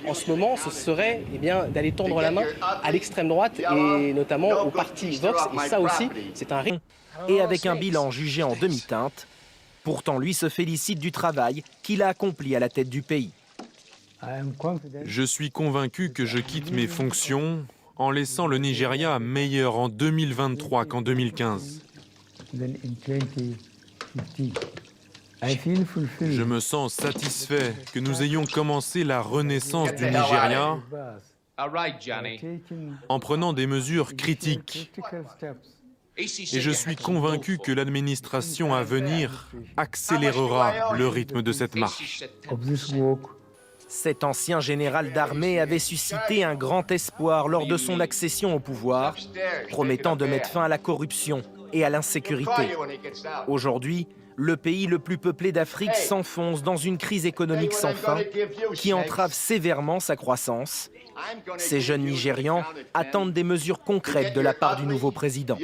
en ce moment, ce serait d'aller tendre la main à l'extrême droite et notamment au parti Vox. Et ça aussi, c'est un risque. Et avec un bilan jugé en demi-teinte, pourtant lui se félicite du travail qu'il a accompli à la tête du pays. Je suis convaincu que je quitte mes fonctions en laissant le Nigeria meilleur en 2023 qu'en 2015. Je me sens satisfait que nous ayons commencé la renaissance du Nigeria en prenant des mesures critiques. Et je suis convaincu que l'administration à venir accélérera le rythme de cette marche. Cet ancien général d'armée avait suscité un grand espoir lors de son accession au pouvoir, promettant de mettre fin à la corruption et à l'insécurité. Aujourd'hui, le pays le plus peuplé d'Afrique s'enfonce dans une crise économique sans fin qui entrave sévèrement sa croissance. Ces jeunes Nigérians attendent des mesures concrètes de la part du nouveau président.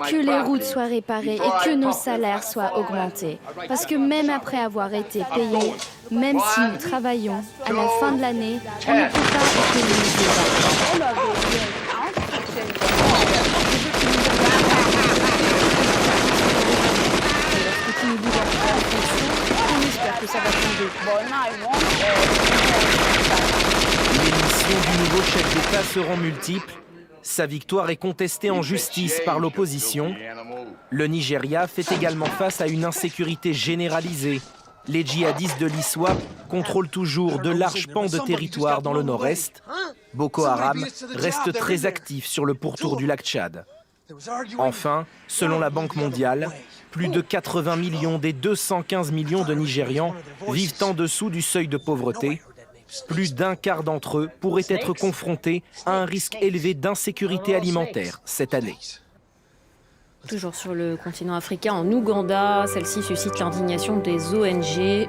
Que les routes soient réparées et que nos salaires soient augmentés. Parce que même après avoir été payés, même si nous travaillons, à la fin de l'année, on ne peut pas économiser. On espère que ça va tomber. Les missions du nouveau chef d'État seront multiples. Sa victoire est contestée en justice par l'opposition. Le Nigeria fait également face à une insécurité généralisée. Les djihadistes de l'ISWAP contrôlent toujours de larges pans de territoire dans le nord-est. Boko Haram reste très actif sur le pourtour du lac Tchad. Enfin, selon la Banque mondiale, plus de 80 millions des 215 millions de Nigérians vivent en dessous du seuil de pauvreté. Plus d'un quart d'entre eux pourraient être confrontés à un risque élevé d'insécurité alimentaire cette année. Toujours sur le continent africain, en Ouganda, celle-ci suscite l'indignation des ONG.